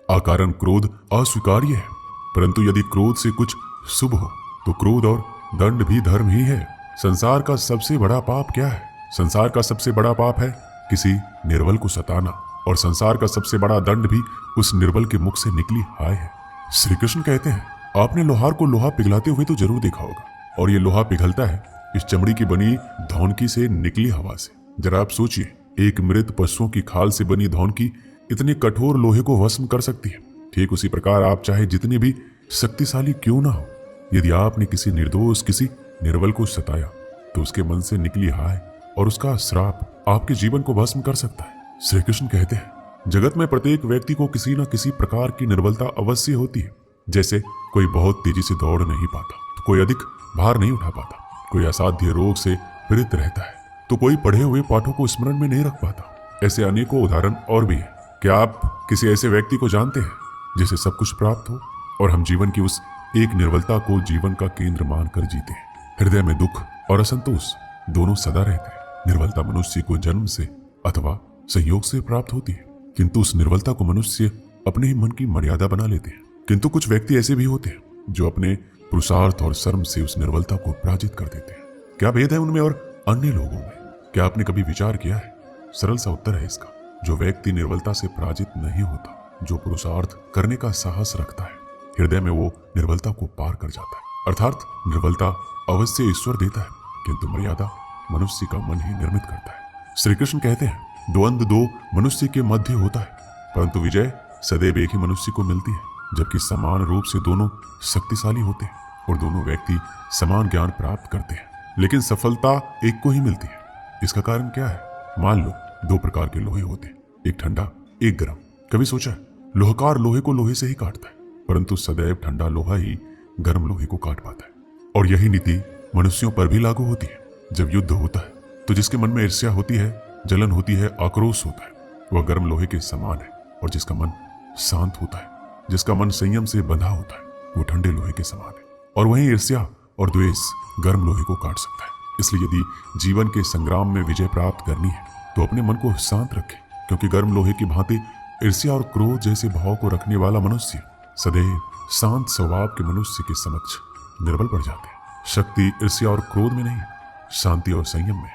अकारण क्रोध अस्वीकार्य है, परंतु यदि क्रोध से कुछ शुभ हो तो क्रोध और दंड भी धर्म ही है। संसार का सबसे बड़ा पाप क्या है? संसार का सबसे बड़ा पाप है किसी निर्बल को सताना, और संसार का सबसे बड़ा दंड भी उस निर्बल के मुख से निकली हाय है। श्री कृष्ण कहते हैं, आपने लोहार को लोहा पिघलाते हुए तो जरूर देखा होगा, और ये लोहा पिघलता है इस चमड़ी की बनी धौनकी से निकली हवा से। जरा आप सोचिए, एक मृत पशुओं की खाल से बनी धौनकी इतने कठोर लोहे को वश में कर सकती है। ठीक उसी प्रकार आप चाहे जितने भी शक्तिशाली क्यों ना हो, यदि आपने किसी निर्दोष किसी निर्बल को सताया तो उसके मन से निकली हाय और उसका श्राप आपके जीवन को भस्म कर सकता है। श्री कृष्ण कहते हैं, जगत में प्रत्येक व्यक्ति को किसी न किसी प्रकार की निर्बलता अवश्य होती है। जैसे कोई बहुत तेजी से दौड़ नहीं पाता तो कोई अधिक भार नहीं उठा पाता, कोई असाध्य रोग से पीड़ित रहता है तो कोई पढ़े हुए पाठों को स्मरण में नहीं रख पाता। ऐसे अनेकों उदाहरण और भी हैं। क्या आप किसी ऐसे व्यक्ति को जानते हैं जिसे सब कुछ प्राप्त हो और हम जीवन की उस एक निर्बलता को जीवन का केंद्र मानकर जीते हैं? हृदय में दुख और असंतोष दोनों सदा रहते हैं। निर्बलता मनुष्य को जन्म से अथवा संयोग से प्राप्त होती है, किंतु उस निर्बलता को मनुष्य अपने ही मन की मर्यादा बना लेते हैं। किंतु कुछ व्यक्ति ऐसे भी होते हैं जो अपने पुरुषार्थ और श्रम से उस निर्बलता को पराजित कर देते हैं। क्या भेद है उनमें और अन्य लोगों में? क्या आपने कभी विचार किया है? सरल सा उत्तर है इसका, जो व्यक्ति निर्बलता से पराजित नहीं होता, जो पुरुषार्थ करने का साहस रखता है, हृदय में वो निर्बलता को पार कर जाता है। अर्थात निर्बलता अवश्य ईश्वर देता है, किंतु मर्यादा मनुष्य का मन ही निर्मित करता है। श्री कृष्ण कहते हैं, द्वंद्व दो मनुष्य के मध्य होता है, परंतु विजय सदैव एक ही मनुष्य को मिलती है। जबकि समान रूप से दोनों शक्तिशाली होते हैं और दोनों व्यक्ति समान ज्ञान प्राप्त करते हैं, लेकिन सफलता एक को ही मिलती है। इसका कारण क्या है? मान लो दो प्रकार के लोहे होते हैं, एक ठंडा एक गर्म। कभी सोचा है, लोहकार लोहे को लोहे से ही काटता है, परंतु सदैव ठंडा लोहा ही गर्म लोहे को काट पाता है। और यही नीति मनुष्यों पर भी लागू होती है। जब युद्ध होता है तो जिसके मन में ईर्ष्या होती है, जलन होती है, आक्रोश होता है, वह गर्म लोहे के समान है, और जिसका मन शांत होता है, जिसका मन संयम से बंधा होता है, वो ठंडे लोहे के समान है। और वहीं ईर्ष्या और द्वेष गर्म लोहे को काट सकता है। इसलिए यदि जीवन के संग्राम में विजय प्राप्त करनी है तो अपने मन को शांत रखें, क्योंकि गर्म लोहे की भांति ईर्ष्या और क्रोध जैसे भाव को रखने वाला मनुष्य सदैव शांत स्वभाव के मनुष्य के समक्ष निर्बल पड़ जाते हैं। शक्ति ईर्ष्या और क्रोध में नहीं, शांति और संयम में।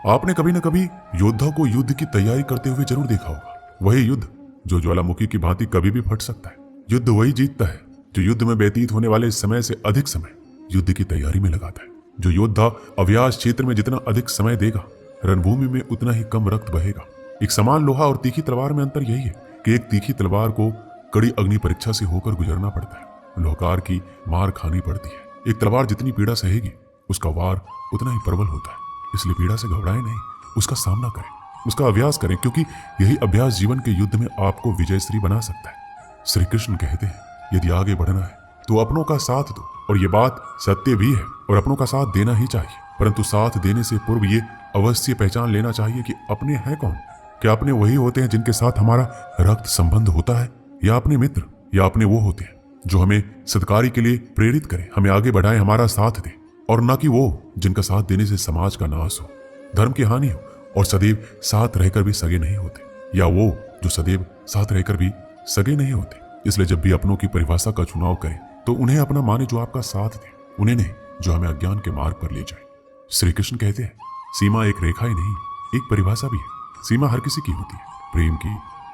आपने कभी न कभी योद्धा को युद्ध की तैयारी करते हुए जरूर देखा होगा। वही युद्ध जो ज्वालामुखी की भांति कभी भी फट सकता है। युद्ध वही जीतता है जो युद्ध में व्यतीत होने वाले समय से अधिक समय युद्ध की तैयारी में लगाता है। जो योद्धा अभ्यास क्षेत्र में जितना अधिक समय देगा, रणभूमि में उतना ही कम रक्त बहेगा। एक समान लोहा और तीखी तलवार में अंतर यही है कि एक तीखी तलवार को कड़ी अग्नि परीक्षा से होकर गुजरना पड़ता है, लोहकार की मार खानी पड़ती है। एक तलवार जितनी पीड़ा सहेगी, उसका वार उतना ही प्रबल होता है। इसलिए पीड़ा से घबराएं नहीं, उसका सामना करें, उसका अभ्यास करें, क्योंकि यही अभ्यास जीवन के युद्ध में आपको विजयश्री बना सकता है। श्री कृष्ण कहते हैं, यदि आगे बढ़ना है तो अपनों का साथ दो। और ये बात सत्य भी है, और अपनों का साथ देना ही चाहिए, परंतु साथ देने से पूर्व ये अवश्य पहचान लेना चाहिए कि अपने हैं कौन। क्या अपने वही होते हैं जिनके साथ हमारा रक्त संबंध होता है, या अपने मित्र, या अपने वो होते हैं जो हमें सत्कारी के लिए प्रेरित करें, हमें आगे बढ़ाएं, हमारा साथ दें, और न कि वो जिनका साथ देने से समाज का नाश हो, धर्म की हानि हो, और सदैव साथ रहकर भी सगे नहीं होते, या वो जो सदैव साथ रहकर भी सगे नहीं होते। इसलिए जब भी अपनों की परिभाषा का चुनाव करें तो उन्हें अपना माने जो आपका साथ दे, उन्हें नहीं जो हमें अज्ञान के मार्ग पर ले जाए। श्री कृष्ण कहते हैं, सीमा एक रेखा ही नहीं, एक परिभाषा भी है। सीमा हर किसी की होती है, प्रेम की,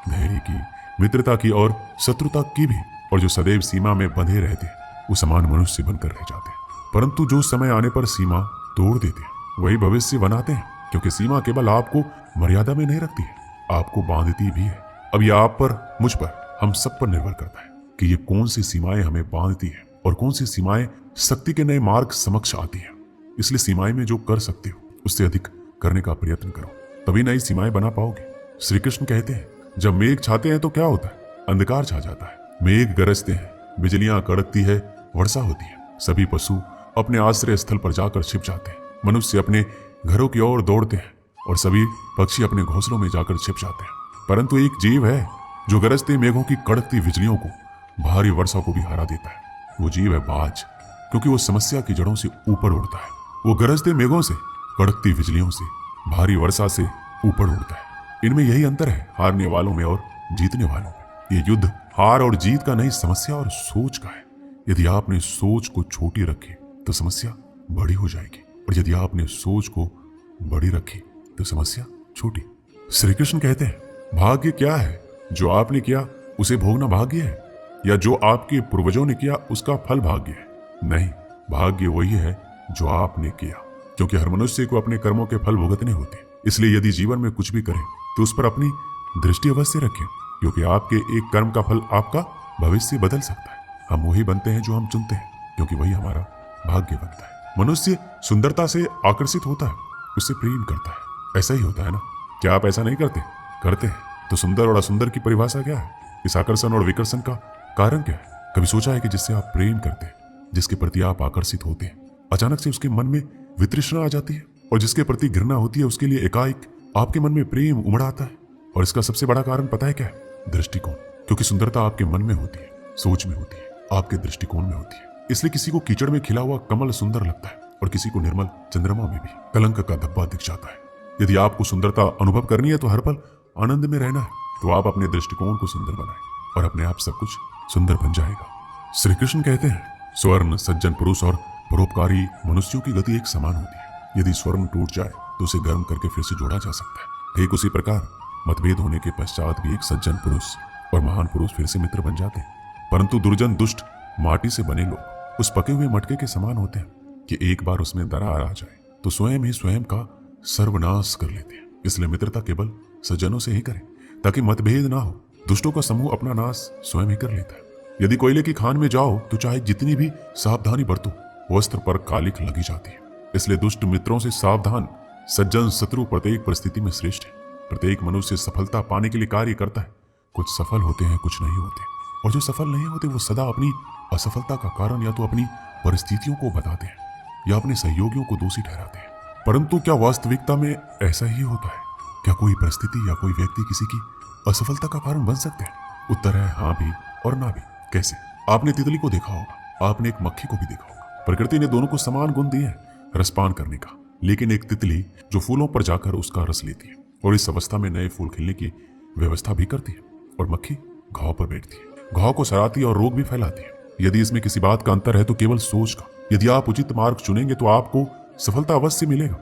धैर्य की, मित्रता की और शत्रुता की भी। और जो सदैव सीमा में बंधे रहते हैं वो समान मनुष्य बनकर रह जाते हैं, परंतु जो समय आने पर सीमा तोड़ देते हैं वही भविष्य बनाते हैं, क्योंकि सीमा केवल आपको मर्यादा में नहीं रखती है, आपको बांधती भी है। अब यह आप पर, मुझ पर, हम सब पर निर्भर करता है कि ये कौन सी सीमाएं हमें बांधती है और कौन सी सीमाएं शक्ति के नए मार्ग समक्ष आती है। इसलिए सीमाएं में जो कर सकते हो उससे अधिक करने का प्रयत्न करो, तभी नई सीमाएं बना पाओगे। श्री कृष्ण कहते हैं, जब मेघ छाते हैं तो क्या होता है? अंधकार छा जाता है। मेघ गरजते हैं, बिजलियां कड़कती है, वर्षा होती है, सभी पशु अपने आश्रय स्थल पर जाकर छिप जाते हैं, मनुष्य अपने घरों की ओर दौड़ते हैं और सभी पक्षी अपने घोंसलों में जाकर छिप जाते हैं। परंतु एक जीव है जो गरजते मेघों की कड़कती बिजलियों को, भारी वर्षा को भी हरा देता है। वो जीव है बाज, क्योंकि वो समस्या की जड़ों से ऊपर उड़ता है। वो गरजते मेघों से, कड़कती बिजलियों से, भारी वर्षा से ऊपर उड़ता है। इनमें यही अंतर है हारने वालों में और जीतने वालों में। ये युद्ध हार और जीत का नहीं, समस्या और सोच का है। यदि आपने सोच को छोटी रखी तो समस्या बड़ी हो जाएगी, और यदि आपने सोच को बड़ी रखी तो समस्या छोटी। श्री कृष्ण कहते हैं, भाग्य क्या है? जो आपने किया उसे भोगना भाग्य है, या जो आपके पूर्वजों ने किया उसका फल भाग्य है? नहीं, भाग्य वही है जो आपने किया, क्योंकि हर मनुष्य को अपने कर्मों के फल भुगतने होते हैं। इसलिए यदि जीवन में कुछ भी करें तो उस पर अपनी दृष्टि अवश्य रखें, क्योंकि आपके एक कर्म का फल आपका भविष्य बदल सकता है। हम वही बनते हैं जो हम चुनते हैं, क्योंकि वही हमारा भाग्य बनता है। मनुष्य सुंदरता से आकर्षित होता है, उससे प्रेम करता है। ऐसा ही होता है ना? क्या आप ऐसा नहीं करते? करते हैं। तो सुंदर और असुंदर की परिभाषा क्या है? इस आकर्षण और विकर्षण का कारण क्या है? कभी सोचा है कि जिससे आप प्रेम करते हैं, जिसके प्रति आप आकर्षित होते हैं, अचानक से उसके मन में वितृष्णा आ जाती है, और जिसके प्रति घृणा होती है उसके लिए एकाएक आपके मन में प्रेम उमड़ आता है। और इसका सबसे बड़ा कारण पता है क्या है? दृष्टिकोण। क्योंकि सुंदरता आपके मन में होती है, सोच में होती है, आपके दृष्टिकोण में होती है। इसलिए किसी को कीचड़ में खिला हुआ कमल सुंदर लगता है, और किसी को निर्मल चंद्रमा में भी कलंक का धब्बा दिख जाता है। यदि आपको सुंदरता अनुभव करनी है तो हर पल आनंद में रहना है, तो आप अपने दृष्टिकोण को सुंदर बनाएं, और अपने आप सब कुछ सुंदर बन जाएगा। श्री कृष्ण कहते हैं, स्वर्ण, सज्जन पुरुष और परोपकारी मनुष्यों की गति एक समान होती है। यदि स्वर्ण टूट जाए तो उसे गर्म करके फिर से जोड़ा जा सकता है। ठीक उसी प्रकार मतभेद होने के पश्चात भी एक सज्जन पुरुष और महान पुरुष फिर से मित्र बन जाते हैं। परंतु दुर्जन, दुष्ट, माटी से बने लोग उस पके हुए मटके के समान होते हैं कि एक बार उसमें दरार आ जाए तो स्वयं ही स्वयं का सर्वनाश कर लेते हैं। इसलिए मित्रता केवल सज्जनों से ही करें, ताकि मतभेद ना हो। दुष्टों का समूह अपना नाश स्वयं ही कर लेता है। यदि कोयले की खान में जाओ तो चाहे जितनी भी सावधानी बरतो, वस्त्र पर कालिख लगी जाती है। इसलिए दुष्ट मित्रों से सावधान। सज्जन शत्रु प्रत्येक परिस्थिति में श्रेष्ठ है। प्रत्येक मनुष्य सफलता पाने के लिए कार्य करता है। कुछ सफल होते हैं, कुछ नहीं होते, और जो सफल नहीं होते वो सदा अपनी असफलता का कारण या तो अपनी परिस्थितियों को बताते हैं या अपने सहयोगियों को दोषी ठहराते हैं। परंतु क्या वास्तविकता में ऐसा ही होता है? क्या कोई परिस्थिति या कोई व्यक्ति किसी की असफलता का कारण बन सकते हैं? उत्तर है हाँ भी और ना भी। कैसे? आपने तितली को देखा होगा, आपने एक मक्खी को भी देखा होगा। प्रकृति ने दोनों को समान गुण दिए हैं रसपान करने का, लेकिन एक तितली जो फूलों पर जाकर उसका रस लेती है और इस अवस्था में नए फूल खिलने की व्यवस्था भी करती है, और मक्खी घाव पर बैठती है, घाव को सराती और रोग भी फैलाती है। यदि इसमें किसी बात का अंतर है तो केवल सोच का। यदि आप उचित मार्ग चुनेंगे तो आपको सफलता अवश्य मिलेगा,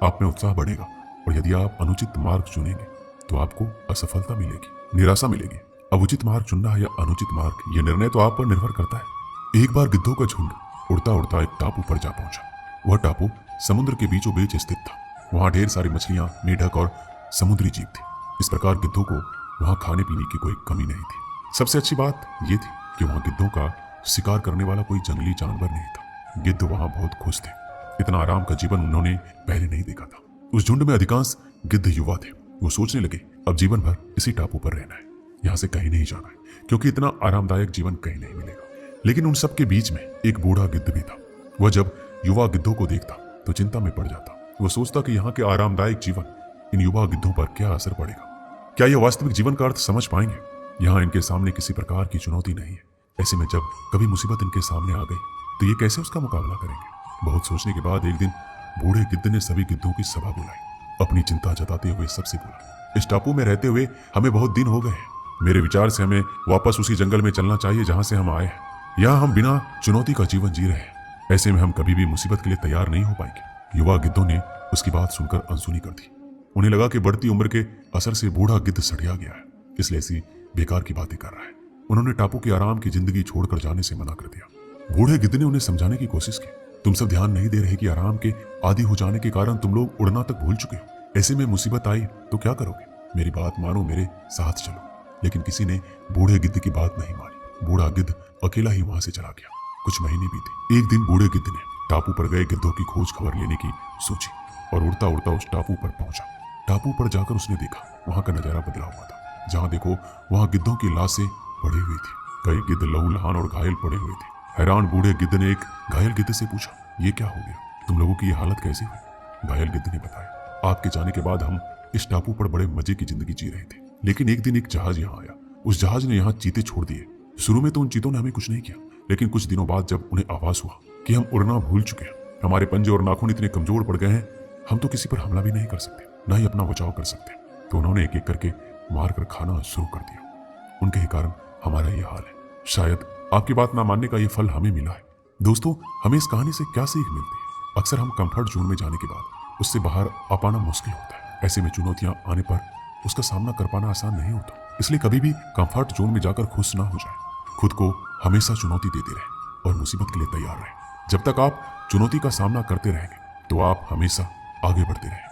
आप में उत्साह बढ़ेगा, और यदि आप अनुचित मार्ग चुनेंगे तो आपको असफलता मिलेगी, निराशा मिलेगी। अब उचित मार्ग चुनना है या अनुचित मार्ग, यह निर्णय तो आप पर निर्भर करता है। एक बार गिद्धों का झुंड उड़ता उड़ता एक टापू पर जा पहुंचा। वह टापू समुद्र के बीचों बीच स्थित था। वहां ढेर सारी मछलियां, मेढक और समुद्री जीव थे। इस प्रकार गिद्धों को वहां खाने पीने की कोई कमी नहीं थी। सबसे अच्छी बात यह थी कि वहां गिद्धों का शिकार करने वाला कोई जंगली जानवर नहीं था। गिद्ध वहां बहुत खुश थे। इतना आराम का जीवन उन्होंने पहले नहीं देखा था। उस झुंड में अधिकांश गिद्ध युवा थे। वो सोचने लगे, अब जीवन भर इसी टापू पर रहना है, यहाँ से कहीं नहीं जाना है, क्योंकि इतना आरामदायक जीवन कहीं नहीं मिलेगा। लेकिन उन सबके बीच में एक बूढ़ा गिद्ध भी था। वह जब युवा गिद्धों को देखता तो चिंता में पड़ जाता। वह सोचता कि यहाँ के आरामदायक जीवन इन युवा गिद्धों पर क्या असर पड़ेगा, क्या ये वास्तविक जीवन का अर्थ समझ पाएंगे। यहाँ इनके सामने किसी प्रकार की चुनौती नहीं है। ऐसे में जब कभी मुसीबत इनके सामने आ गई तो ये कैसे उसका मुकाबला करेंगे। बहुत सोचने के बाद एक दिन बूढ़े गिद्ध ने सभी गिद्धों की सभा बुलाई। अपनी चिंता जताते हुए सबसे बोला, इस टापू में रहते हुए हमें बहुत दिन हो गए हैं। मेरे विचार से हमें वापस उसी जंगल में चलना चाहिए जहां से हम आए हैं। यहाँ हम बिना चुनौती का जीवन जी रहे हैं। ऐसे में हम कभी भी मुसीबत के लिए तैयार नहीं हो पाएंगे। युवा गिद्धों ने उसकी बात सुनकर अनसुनी कर दी। उन्हें लगा कि बढ़ती उम्र के असर से बूढ़ा गिद्ध सड़िया गया है, इसलिए ऐसी बेकार की बातें कर रहा है। उन्होंने टापू की आराम की जिंदगी छोड़कर जाने से मना कर दिया। बूढ़े गिद्ध ने उन्हें समझाने की कोशिश की, तुम सब ध्यान नहीं दे रहे कि आराम के आदी हो जाने के कारण तुम लोग उड़ना तक भूल चुके हो। ऐसे में मुसीबत आई तो क्या करोगे? मेरी बात मानो, मेरे साथ चलो। लेकिन किसी ने बूढ़े गिद्ध की बात नहीं मानी। बूढ़ा गिद्ध अकेला ही वहां से चला गया। कुछ महीने बीते। एक दिन बूढ़े गिद्ध ने टापू पर गए गिद्धों की खोज खबर लेने की सोची और उड़ता उड़ता उस टापू पर पहुंचा। टापू पर जाकर उसने देखा वहां का नजारा बदला हुआ था। जहां देखो वहां गिद्धों की लाशें पड़ी हुई थी। कई गिद्ध लहूलुहान और घायल पड़े हुए थे। हैरान बूढ़े गिद्ध ने एक घायल गिद्ध से पूछा, ये क्या हो गया? तुम लोगों की ये हालत कैसी हुई? घायल गिद्ध ने बताया, आपके जाने के बाद हम इस टापू पर बड़े मजे की जिंदगी जी रहे थे, लेकिन एक दिन एक जहाज यहाँ आया। उस जहाज ने यहाँ चीते छोड़ दिए। शुरू में तो उन चीतों ने हमें कुछ नहीं किया, लेकिन कुछ दिनों बाद जब उन्हें आभास हुआ कि हम उड़ना भूल चुके हैं, हमारे पंजे और नाखून इतने कमजोर पड़ गए हैं, हम तो किसी पर हमला भी नहीं कर सकते, ना ही अपना बचाव कर सकते, तो उन्होंने एक एक करके मार कर खाना शुरू कर दिया। उनके ही कारण हमारा ये हाल है। शायद आपकी बात ना मानने का ये फल हमें मिला है। दोस्तों, हमें इस कहानी से क्या सीख मिलती है? अक्सर हम कंफर्ट जोन में जाने के बाद उससे बाहर आ पाना मुश्किल होता है। ऐसे में चुनौतियां आने पर उसका सामना कर पाना आसान नहीं होता। इसलिए कभी भी कंफर्ट जोन में जाकर खुश ना हो जाए। खुद को हमेशा चुनौती देते रहे और मुसीबत के लिए तैयार रहे। जब तक आप चुनौती का सामना करते रहेंगे तो आप हमेशा आगे बढ़ते रहेंगे।